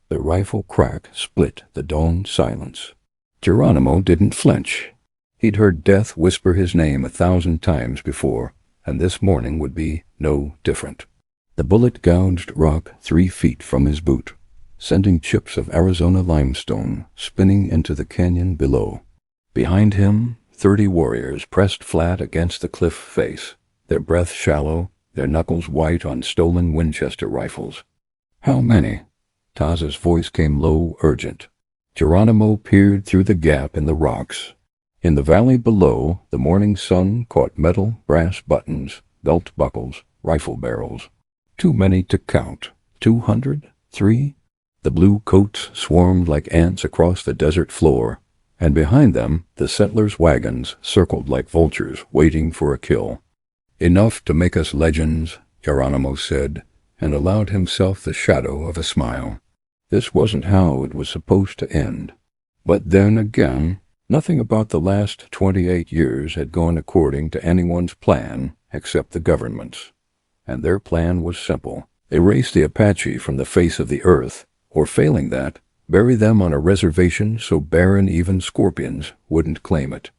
The rifle crack split the dawn silence. Geronimo didn't flinch. He'd heard death whisper his name 1,000 times before, and this morning would be no different. The bullet gouged rock 3 feet from his boot, sending chips of Arizona limestone spinning into the canyon below. Behind him, 30 warriors pressed flat against the cliff face, their breath shallow, their knuckles white on stolen Winchester rifles. "How many?" Taz's voice came low, urgent. Geronimo peered through the gap in the rocks. In the valley below, the morning sun caught metal, brass buttons, belt buckles, rifle barrels. Too many to count. 200? 3? The blue coats swarmed like ants across the desert floor, and behind them the settlers' wagons circled like vultures waiting for a kill. "Enough to make us legends," Geronimo said, and allowed himself the shadow of a smile. This wasn't how it was supposed to end. But then again, nothing about the last 28 years had gone according to anyone's plan except the government's. And their plan was simple: erase the Apache from the face of the earth, or failing that, bury them on a reservation so barren even scorpions wouldn't claim it.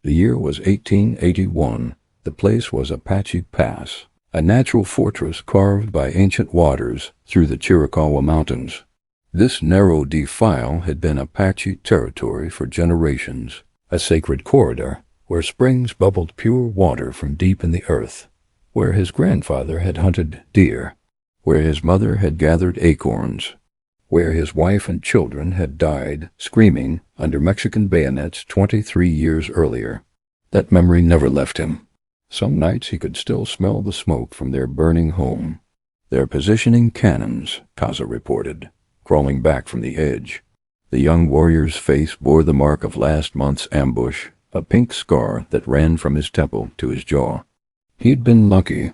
The year was 1881. The place was Apache Pass, a natural fortress carved by ancient waters through the Chiricahua Mountains. This narrow defile had been Apache territory for generations, a sacred corridor where springs bubbled pure water from deep in the earth, where his grandfather had hunted deer, where his mother had gathered acorns, where his wife and children had died screaming under Mexican bayonets 23 years earlier. That memory never left him. Some nights he could still smell the smoke from their burning home. "They're positioning cannons," Taza reported, crawling back from the edge. The young warrior's face bore the mark of last month's ambush, a pink scar that ran from his temple to his jaw. He'd been lucky.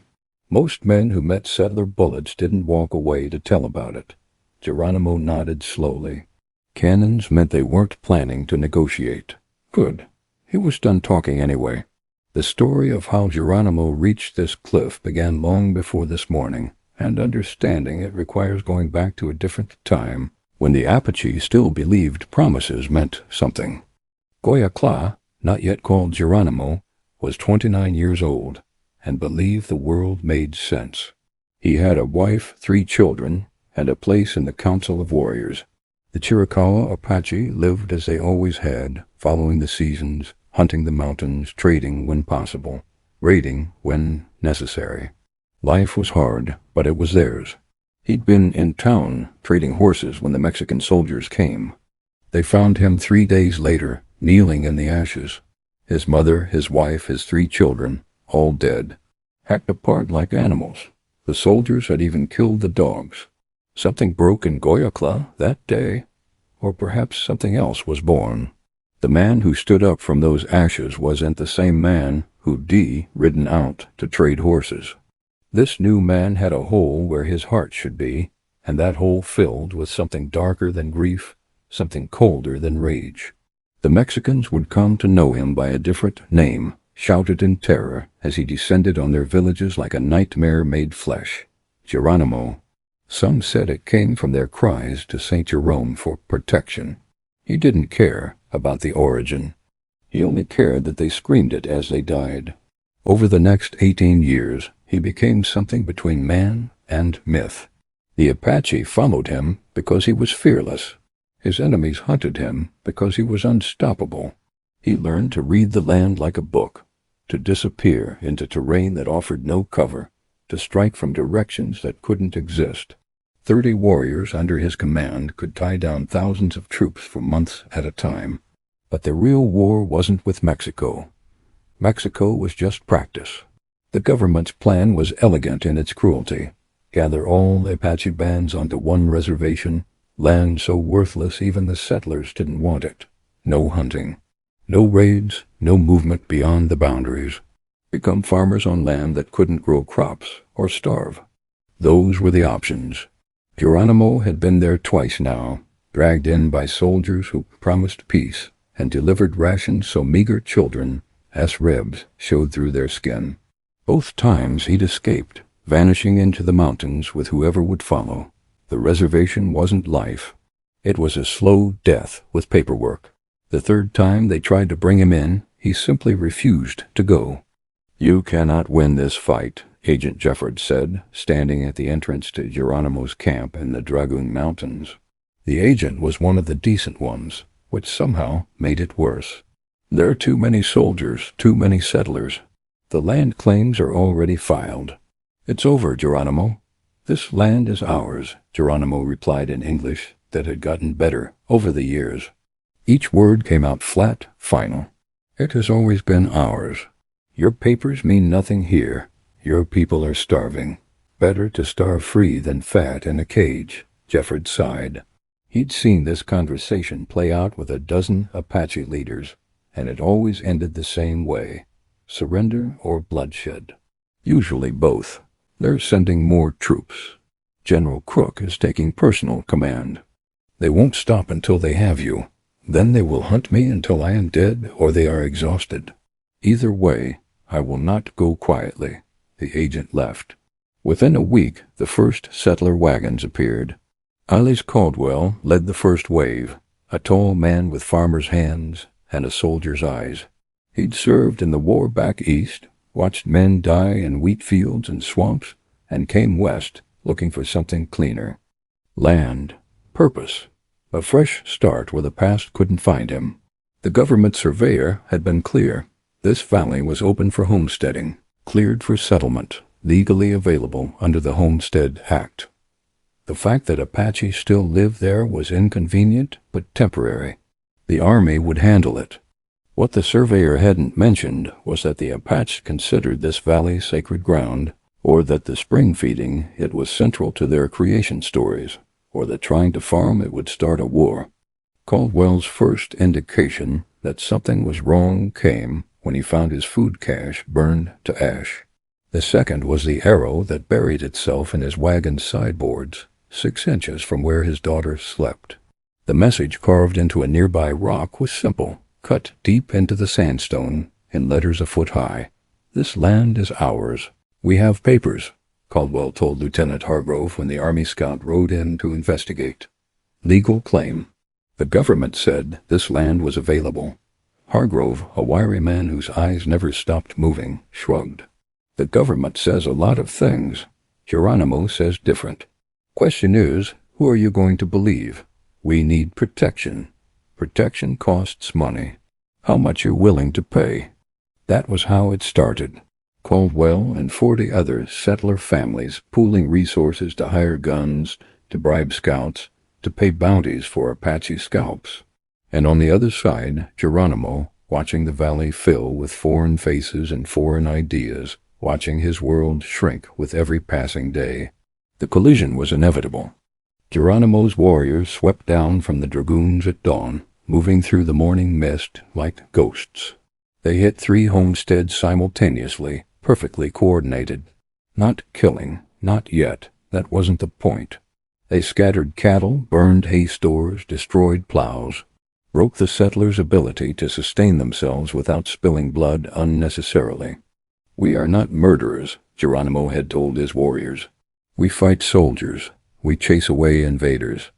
Most men who met settler bullets didn't walk away to tell about it. Geronimo nodded slowly. Cannons meant they weren't planning to negotiate. Good. He was done talking anyway. The story of how Geronimo reached this cliff began long before this morning, and understanding it requires going back to a different time, when the Apache still believed promises meant something. Goyacla, not yet called Geronimo, was 29 years old, and believed the world made sense. He had a wife, 3 children, and a place in the Council of Warriors. The Chiricahua Apache lived as they always had, following the seasons, hunting the mountains, trading when possible, raiding when necessary. Life was hard, but it was theirs. He'd been in town trading horses when the Mexican soldiers came. They found him 3 days later, kneeling in the ashes. His mother, his wife, his 3 children, all dead, hacked apart like animals. The soldiers had even killed the dogs. Something broke in Goyacla that day, or perhaps something else was born. The man who stood up from those ashes wasn't the same man who'd ridden out to trade horses. This new man had a hole where his heart should be, and that hole filled with something darker than grief, something colder than rage. The Mexicans would come to know him by a different name, shouted in terror as he descended on their villages like a nightmare made flesh. Geronimo. Some said it came from their cries to St. Jerome for protection. He didn't care about the origin. He only cared that they screamed it as they died. Over the next 18 years, he became something between man and myth. The Apache followed him because he was fearless. His enemies hunted him because he was unstoppable. He learned to read the land like a book, to disappear into terrain that offered no cover, to strike from directions that couldn't exist. 30 warriors under his command could tie down thousands of troops for months at a time. But the real war wasn't with Mexico. Mexico was just practice. The government's plan was elegant in its cruelty. Gather all the Apache bands onto one reservation, land so worthless even the settlers didn't want it. No hunting. No raids, no movement beyond the boundaries. Become farmers on land that couldn't grow crops or starve. Those were the options. Geronimo had been there twice now, dragged in by soldiers who promised peace and delivered rations so meager children, as ribs, showed through their skin. Both times he'd escaped, vanishing into the mountains with whoever would follow. The reservation wasn't life, It was a slow death with paperwork. The third time they tried to bring him in, he simply refused to go. "You cannot win this fight," Agent Jefford said, standing at the entrance to Geronimo's camp in the Dragoon Mountains. The agent was one of the decent ones, which somehow made it worse. "There are too many soldiers, too many settlers. The land claims are already filed." "It's over, Geronimo. This land is ours," Geronimo replied in English that had gotten better over the years. Each word came out flat, final. "It has always been ours. Your papers mean nothing here. Your people are starving. Better to starve free than fat in a cage," Jefford sighed. He'd seen this conversation play out with a dozen Apache leaders, and it always ended the same way: surrender or bloodshed. Usually both. They're sending more troops. General Crook is taking personal command. They won't stop until they have you. Then they will hunt me until I am dead or they are exhausted. Either way, I will not go quietly." The agent left. Within a week, the first settler wagons appeared. Alice Caldwell led the first wave, a tall man with farmer's hands and a soldier's eyes. He'd served in the war back east, watched men die in wheat fields and swamps, and came west looking for something cleaner. Land, purpose, a fresh start where the past couldn't find him. The government surveyor had been clear. This valley was open for homesteading, cleared for settlement, legally available under the Homestead Act. The fact that Apache still lived there was inconvenient but temporary. The army would handle it. What the surveyor hadn't mentioned was that the Apache considered this valley sacred ground, or that the spring feeding it was central to their creation stories, or that trying to farm it would start a war. Caldwell's first indication that something was wrong came when he found his food cache burned to ash. The second was the arrow that buried itself in his wagon's sideboards, 6 inches from where his daughter slept. The message carved into a nearby rock was simple, cut deep into the sandstone in letters a foot high. "This land is ours. We have papers," Caldwell told Lieutenant Hargrove when the Army scout rode in to investigate. "Legal claim." The government said this land was available. Hargrove, a wiry man whose eyes never stopped moving, shrugged. "The government says a lot of things. Geronimo says different. Question is, who are you going to believe? We need protection. Protection costs money. How much you're willing to pay." That was how it started. Caldwell and 40 other settler families pooling resources to hire guns, to bribe scouts, to pay bounties for Apache scalps. And on the other side, Geronimo, watching the valley fill with foreign faces and foreign ideas, watching his world shrink with every passing day. The collision was inevitable. Geronimo's warriors swept down from the dragoons at dawn, moving through the morning mist like ghosts. They hit 3 homesteads simultaneously, perfectly coordinated. Not killing, not yet. That wasn't the point. They scattered cattle, burned hay stores, destroyed plows, broke the settlers' ability to sustain themselves without spilling blood unnecessarily. "We are not murderers," Geronimo had told his warriors. "We fight soldiers. We chase away invaders.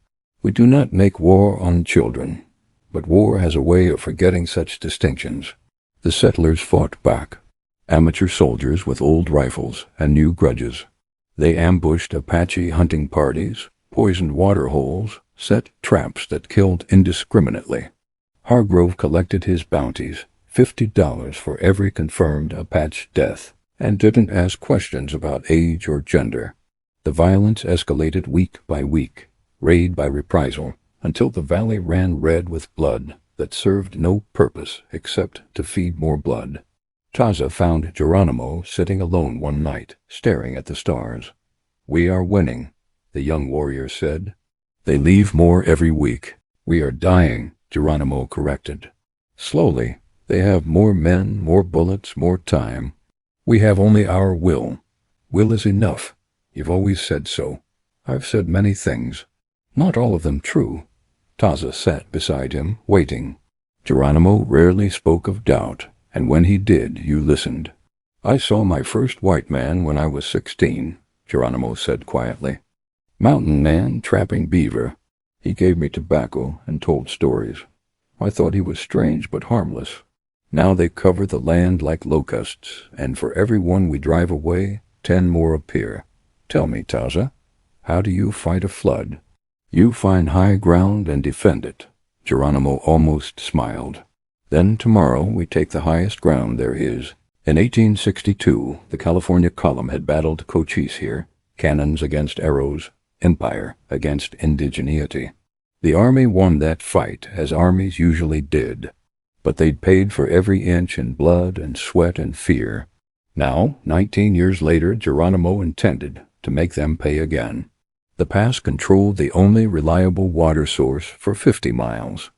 We do not make war on children. But war has a way of forgetting such distinctions." The settlers fought back. Amateur soldiers with old rifles and new grudges. They ambushed Apache hunting parties, poisoned water holes, set traps that killed indiscriminately. Hargrove collected his bounties, $50 for every confirmed Apache death, and didn't ask questions about age or gender. The violence escalated week by week, raid by reprisal, until the valley ran red with blood that served no purpose except to feed more blood. Taza found Geronimo sitting alone one night, staring at the stars. "We are winning," the young warrior said. "They leave more every week." "We are dying," Geronimo corrected. "Slowly. They have more men, more bullets, more time. We have only our will. Will is enough. You've always said so. I've said many things. Not all of them true." Taza sat beside him, waiting. Geronimo rarely spoke of doubt, and when he did, you listened. "I saw my first white man when I was 16, Geronimo said quietly. "Mountain man trapping beaver. He gave me tobacco and told stories. I thought he was strange but harmless. Now they cover the land like locusts, and for every one we drive away, 10 more appear. Tell me, Taza, how do you fight a flood? You find high ground and defend it. Geronimo almost smiled. Then tomorrow we take the highest ground there is. In 1862, the California column had battled Cochise here, cannons against arrows, empire against indigeneity. The army won that fight, as armies usually did, but they'd paid for every inch in blood and sweat and fear. Now, 19 years later, Geronimo intended to make them pay again. The pass controlled the only reliable water source for 50 miles.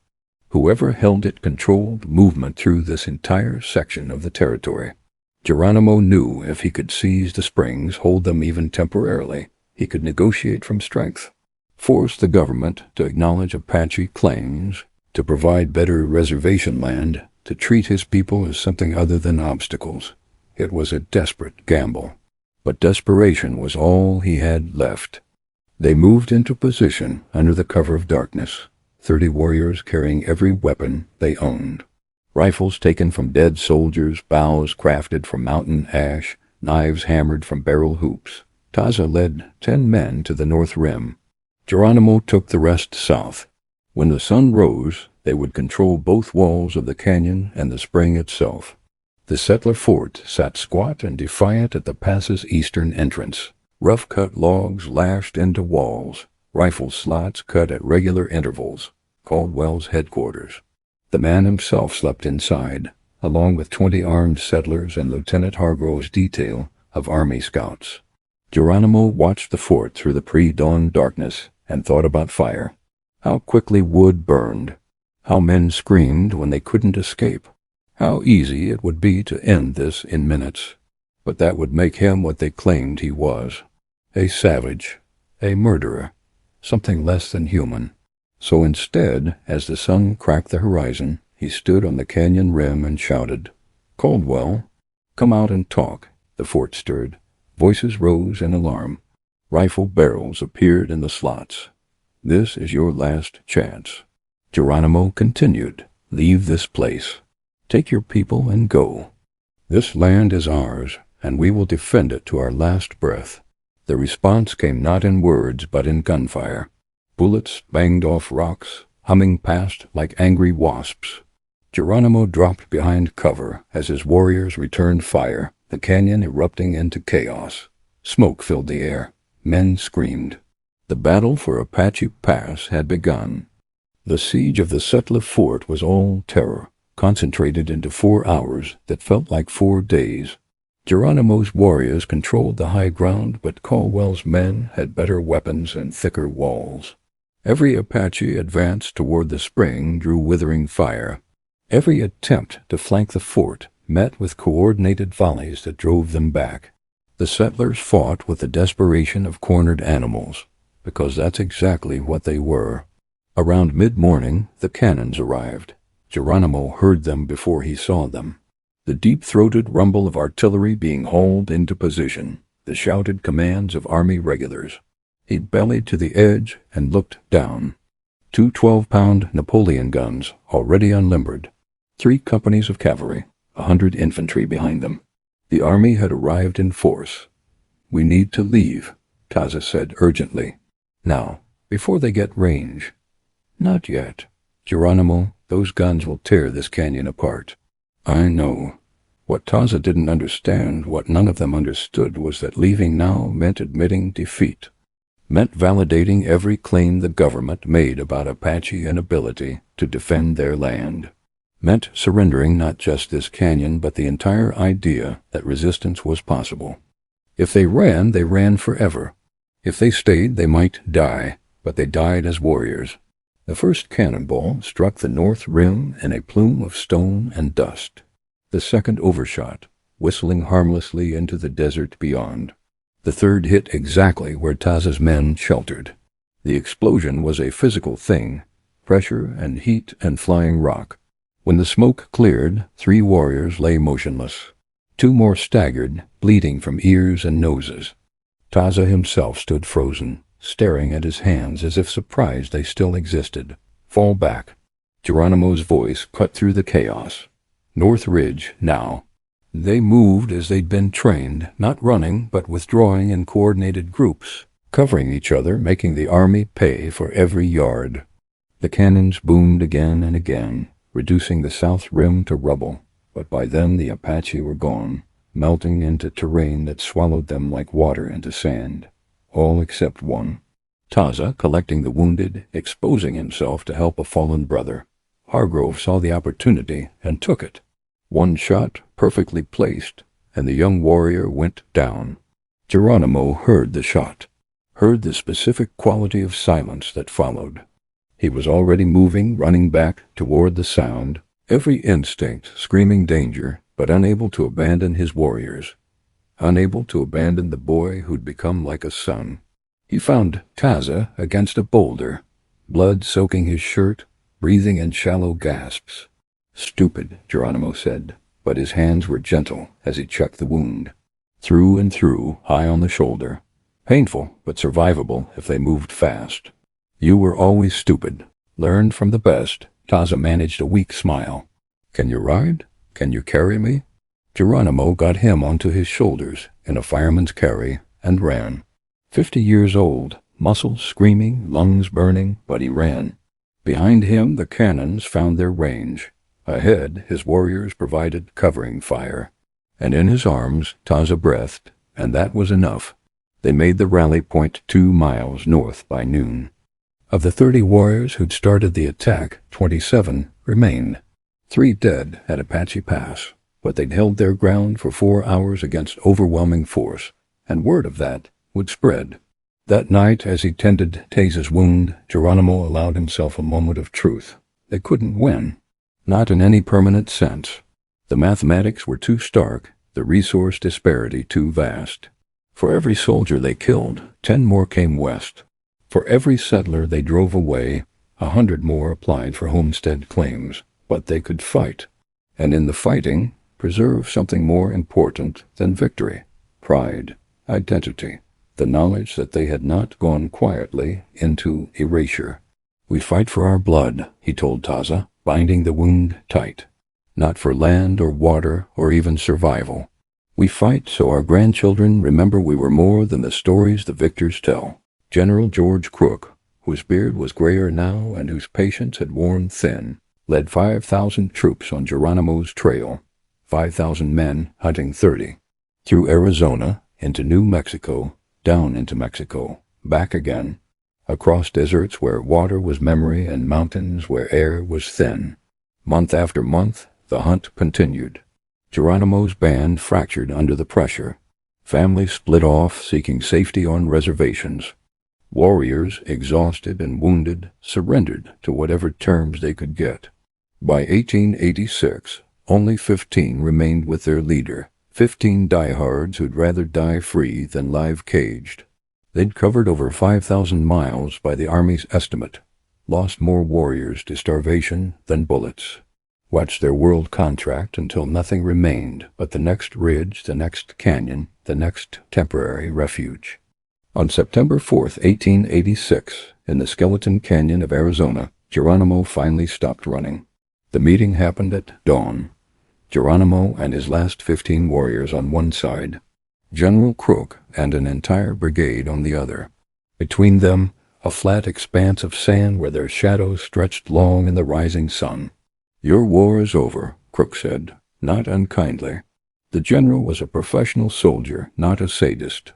Whoever held it controlled movement through this entire section of the territory. Geronimo knew if he could seize the springs, hold them even temporarily, he could negotiate from strength, force the government to acknowledge Apache claims, to provide better reservation land, to treat his people as something other than obstacles. It was a desperate gamble, but desperation was all he had left. They moved into position under the cover of darkness, 30 warriors carrying every weapon they owned. Rifles taken from dead soldiers, bows crafted from mountain ash, knives hammered from barrel hoops. Taza led 10 men to the north rim. Geronimo took the rest south. When the sun rose, they would control both walls of the canyon and the spring itself. The settler fort sat squat and defiant at the pass's eastern entrance. Rough-cut logs lashed into walls, rifle slots cut at regular intervals. Caldwell's headquarters. The man himself slept inside, along with 20 armed settlers and Lieutenant Hargrove's detail of Army scouts. Geronimo watched the fort through the pre-dawn darkness and thought about fire. How quickly wood burned. How men screamed when they couldn't escape. How easy it would be to end this in minutes. But that would make him what they claimed he was. A savage. A murderer. Something less than human. So instead, as the sun cracked the horizon, he stood on the canyon rim and shouted, "Caldwell, come out and talk." The fort stirred. Voices rose in alarm. Rifle barrels appeared in the slots. "This is your last chance." Geronimo continued, "Leave this place. Take your people and go. This land is ours, and we will defend it to our last breath." The response came not in words but in gunfire. Bullets banged off rocks, humming past like angry wasps. Geronimo dropped behind cover as his warriors returned fire, the canyon erupting into chaos. Smoke filled the air. Men screamed. The battle for Apache Pass had begun. The siege of the settler fort was all terror, concentrated into 4 hours that felt like 4 days. Geronimo's warriors controlled the high ground, but Caldwell's men had better weapons and thicker walls. Every Apache advance toward the spring drew withering fire. Every attempt to flank the fort met with coordinated volleys that drove them back. The settlers fought with the desperation of cornered animals, because that's exactly what they were. Around mid-morning, the cannons arrived. Geronimo heard them before he saw them. The deep-throated rumble of artillery being hauled into position, the shouted commands of army regulars. He bellied to the edge and looked down. 2 12-pound Napoleon guns, already unlimbered. 3 companies of cavalry, 100 infantry behind them. The army had arrived in force. "We need to leave," Taza said urgently. "Now, before they get range." "Not yet. Geronimo, those guns will tear this canyon apart." "I know." What Taza didn't understand, what none of them understood, was that leaving now meant admitting defeat. Meant validating every claim the government made about Apache inability to defend their land. Meant surrendering not just this canyon, but the entire idea that resistance was possible. If they ran forever. If they stayed, they might die, but they died as warriors. The first cannonball struck the north rim in a plume of stone and dust. The second overshot, whistling harmlessly into the desert beyond. The third hit exactly where Taza's men sheltered. The explosion was a physical thing, pressure and heat and flying rock. When the smoke cleared, 3 warriors lay motionless. 2 more staggered, bleeding from ears and noses. Taza himself stood frozen, staring at his hands as if surprised they still existed. "Fall back." Geronimo's voice cut through the chaos. "North Ridge, now." They moved as they'd been trained, not running, but withdrawing in coordinated groups, covering each other, making the army pay for every yard. The cannons boomed again and again, reducing the south rim to rubble, but by then the Apache were gone, melting into terrain that swallowed them like water into sand. All except one. Taza, collecting the wounded, exposing himself to help a fallen brother. Hargrove saw the opportunity and took it. One shot, perfectly placed, and the young warrior went down. Geronimo heard the shot, heard the specific quality of silence that followed. He was already moving, running back toward the sound, every instinct screaming danger, but unable to abandon his warriors, unable to abandon the boy who'd become like a son. He found Taza against a boulder, blood soaking his shirt, breathing in shallow gasps. "Stupid," Geronimo said, but his hands were gentle as he checked the wound. Through and through, high on the shoulder. Painful, but survivable if they moved fast. "You were always stupid. Learned from the best." Taza managed a weak smile. "Can you ride? Can you carry me?" Geronimo got him onto his shoulders in a fireman's carry and ran. 50 years old, muscles screaming, lungs burning, but he ran. Behind him the cannons found their range. Ahead his warriors provided covering fire. And in his arms Taza breathed, and that was enough. They made the rally point 2 miles north by noon. Of the 30 warriors who'd started the attack, 27 remained. 3 dead at Apache Pass, but they'd held their ground for 4 hours against overwhelming force, and word of that would spread. That night, as he tended Taza's wound, Geronimo allowed himself a moment of truth. They couldn't win. Not in any permanent sense. The mathematics were too stark, the resource disparity too vast. For every soldier they killed, 10 more came west. For every settler they drove away, 100 more applied for homestead claims. But they could fight, and in the fighting, preserve something more important than victory: pride, identity, the knowledge that they had not gone quietly into erasure. "We fight for our blood," he told Taza, binding the wound tight. "Not for land or water or even survival. We fight so our grandchildren remember we were more than the stories the victors tell." General George Crook, whose beard was grayer now and whose patience had worn thin, led 5,000 troops on Geronimo's trail, 5,000 men hunting 30, through Arizona, into New Mexico, down into Mexico, back again, across deserts where water was memory and mountains where air was thin. Month after month, the hunt continued. Geronimo's band fractured under the pressure. Families split off, seeking safety on reservations. Warriors, exhausted and wounded, surrendered to whatever terms they could get. By 1886, only 15 remained with their leader, 15 diehards who'd rather die free than live caged. They'd covered over 5,000 miles by the Army's estimate, lost more warriors to starvation than bullets, watched their world contract until nothing remained but the next ridge, the next canyon, the next temporary refuge. On September 4th, 1886, in the Skeleton Canyon of Arizona, Geronimo finally stopped running. The meeting happened at dawn. Geronimo and his last 15 warriors on one side, General Crook and an entire brigade on the other. Between them, a flat expanse of sand where their shadows stretched long in the rising sun. "Your war is over," Crook said, not unkindly. The general was a professional soldier, not a sadist.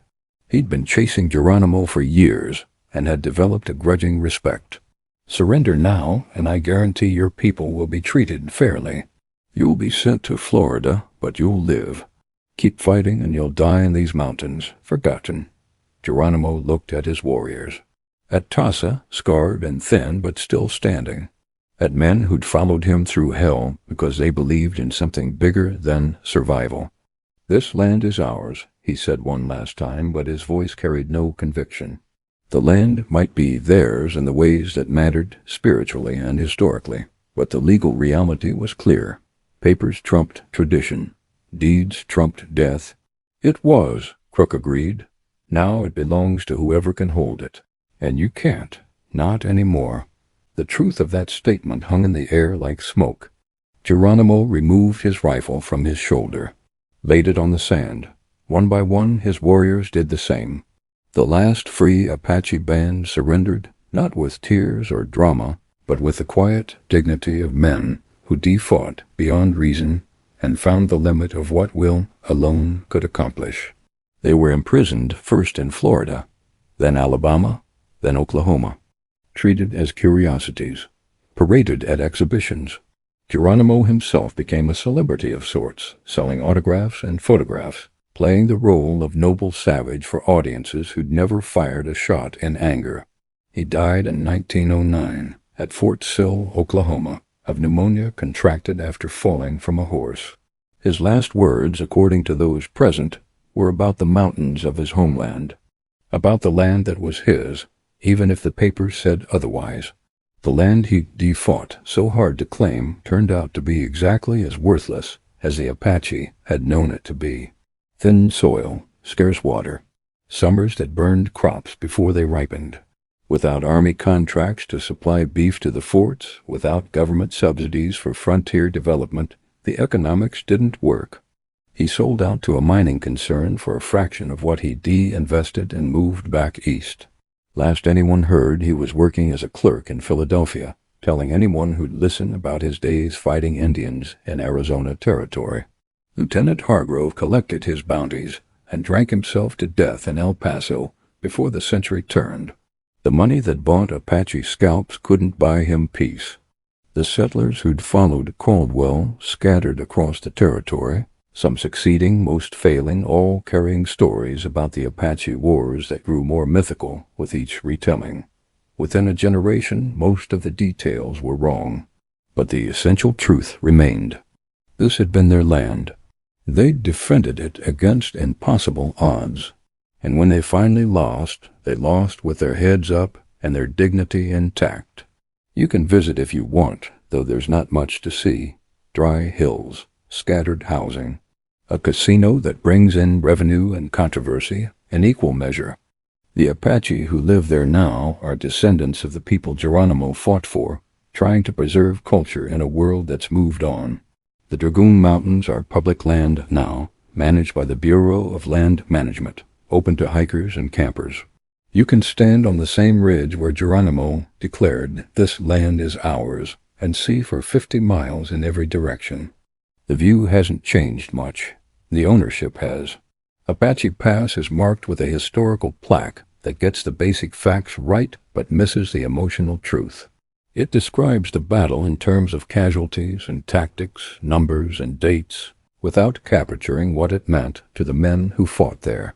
He'd been chasing Geronimo for years and had developed a grudging respect. "Surrender now, and I guarantee your people will be treated fairly. You'll be sent to Florida, but you'll live. Keep fighting and you'll die in these mountains, forgotten." Geronimo looked at his warriors. At Taza, scarred and thin but still standing. At men who'd followed him through hell because they believed in something bigger than survival. "This land is ours," he said one last time, but his voice carried no conviction. The land might be theirs in the ways that mattered spiritually and historically, but the legal reality was clear. Papers trumped tradition. Deeds trumped death. "It was," Crook agreed. "Now it belongs to whoever can hold it." And you can't. Not anymore. The truth of that statement hung in the air like smoke. Geronimo removed his rifle from his shoulder, laid it on the sand. One by one, his warriors did the same. The last free Apache band surrendered, not with tears or drama, but with the quiet dignity of men who defought beyond reason and found the limit of what will alone could accomplish. They were imprisoned first in Florida, then Alabama, then Oklahoma, treated as curiosities, paraded at exhibitions. Geronimo himself became a celebrity of sorts, selling autographs and photographs, playing the role of noble savage for audiences who'd never fired a shot in anger. He died in 1909 at Fort Sill, Oklahoma, of pneumonia contracted after falling from a horse. His last words, according to those present, were about the mountains of his homeland, about the land that was his, even if the papers said otherwise. The land he defought so hard to claim turned out to be exactly as worthless as the Apache had known it to be. Thin soil, scarce water, summers that burned crops before they ripened. Without army contracts to supply beef to the forts, without government subsidies for frontier development, the economics didn't work. He sold out to a mining concern for a fraction of what he de-invested and moved back east. Last anyone heard, he was working as a clerk in Philadelphia, telling anyone who'd listen about his days fighting Indians in Arizona territory. Lieutenant Hargrove collected his bounties and drank himself to death in El Paso before the century turned. The money that bought Apache scalps couldn't buy him peace. The settlers who'd followed Caldwell scattered across the territory, some succeeding, most failing, all carrying stories about the Apache wars that grew more mythical with each retelling. Within a generation, most of the details were wrong, but the essential truth remained. This had been their land. They'd defended it against impossible odds, and when they finally lost, they lost with their heads up and their dignity intact. You can visit if you want, though there's not much to see. Dry hills, scattered housing, a casino that brings in revenue and controversy in equal measure. The Apache who live there now are descendants of the people Geronimo fought for, trying to preserve culture in a world that's moved on. The Dragoon Mountains are public land now, managed by the Bureau of Land Management, open to hikers and campers. You can stand on the same ridge where Geronimo declared, "This land is ours," and see for 50 miles in every direction. The view hasn't changed much. The ownership has. Apache Pass is marked with a historical plaque that gets the basic facts right but misses the emotional truth. It describes the battle in terms of casualties and tactics, numbers and dates, without capturing what it meant to the men who fought there.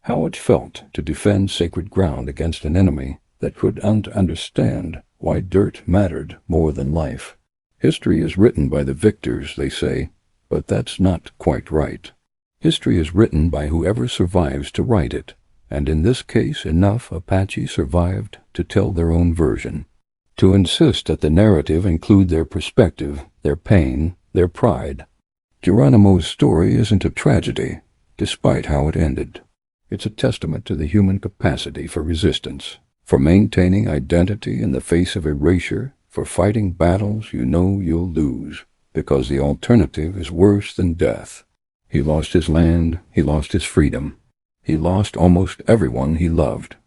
How it felt to defend sacred ground against an enemy that couldn't understand why dirt mattered more than life. History is written by the victors, they say, but that's not quite right. History is written by whoever survives to write it, and in this case enough Apache survived to tell their own version, to insist that the narrative include their perspective, their pain, their pride. Geronimo's story isn't a tragedy, despite how it ended. It's a testament to the human capacity for resistance, for maintaining identity in the face of erasure, for fighting battles you know you'll lose, because the alternative is worse than death. He lost his land, he lost his freedom, he lost almost everyone he loved.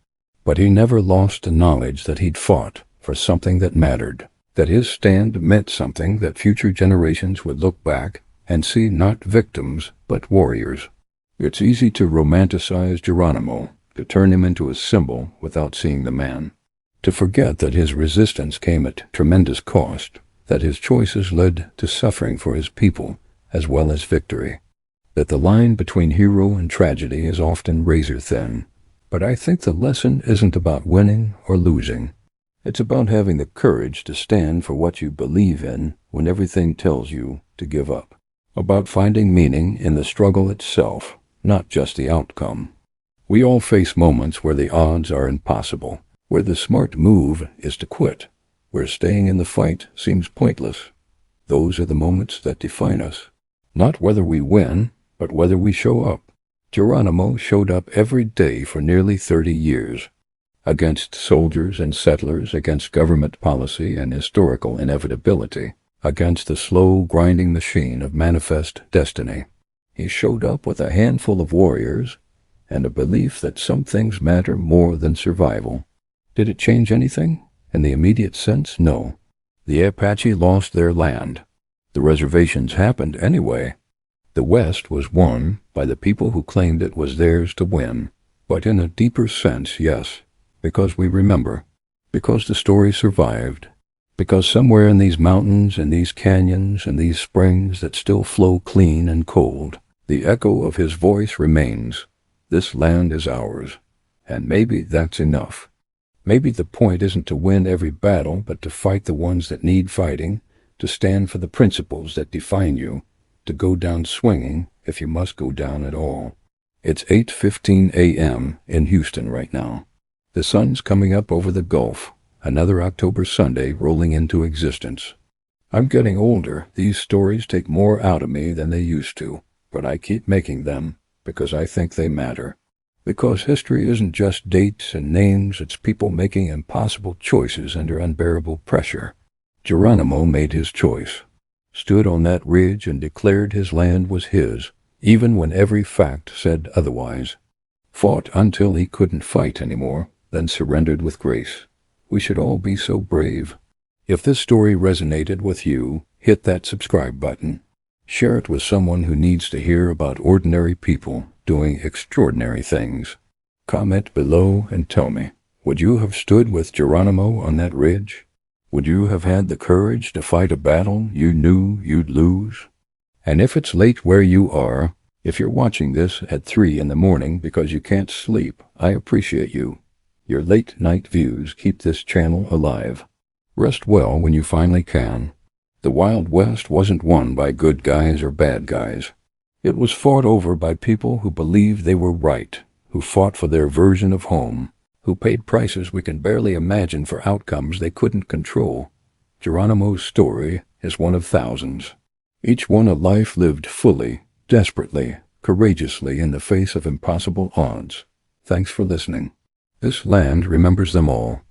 But he never lost the knowledge that he'd fought for something that mattered, that his stand meant something that future generations would look back and see not victims but warriors. It's easy to romanticize Geronimo, to turn him into a symbol without seeing the man, to forget that his resistance came at tremendous cost, that his choices led to suffering for his people as well as victory, that the line between hero and tragedy is often razor-thin. But I think the lesson isn't about winning or losing. It's about having the courage to stand for what you believe in when everything tells you to give up, about finding meaning in the struggle itself, not just the outcome. We all face moments where the odds are impossible, where the smart move is to quit, where staying in the fight seems pointless. Those are the moments that define us. Not whether we win, but whether we show up. Geronimo showed up every day for nearly 30 years. against soldiers and settlers, against government policy and historical inevitability, against the slow, grinding machine of manifest destiny. He showed up with a handful of warriors and a belief that some things matter more than survival. Did it change anything? In the immediate sense, no. The Apache lost their land. The reservations happened anyway. The West was won by the people who claimed it was theirs to win. But in a deeper sense, yes, because we remember, because the story survived, because somewhere in these mountains, in these canyons, in these springs that still flow clean and cold, the echo of his voice remains. This land is ours, and maybe that's enough. Maybe the point isn't to win every battle, but to fight the ones that need fighting, to stand for the principles that define you, to go down swinging if you must go down at all. It's 8:15 a.m. in Houston right now. The sun's coming up over the Gulf, another October Sunday rolling into existence. I'm getting older. These stories take more out of me than they used to, but I keep making them because I think they matter. Because history isn't just dates and names, it's people making impossible choices under unbearable pressure. Geronimo made his choice, stood on that ridge and declared his land was his, even when every fact said otherwise. Fought until he couldn't fight anymore, then surrendered with grace. We should all be so brave. If this story resonated with you, hit that subscribe button. Share it with someone who needs to hear about ordinary people doing extraordinary things. Comment below and tell me, would you have stood with Geronimo on that ridge? Would you have had the courage to fight a battle you knew you'd lose? And if it's late where you are, if you're watching this at 3 in the morning because you can't sleep, I appreciate you. Your late night views keep this channel alive. Rest well when you finally can. The Wild West wasn't won by good guys or bad guys. It was fought over by people who believed they were right, who fought for their version of home, who paid prices we can barely imagine for outcomes they couldn't control. Geronimo's story is one of thousands. Each one a life lived fully, desperately, courageously in the face of impossible odds. Thanks for listening. This land remembers them all.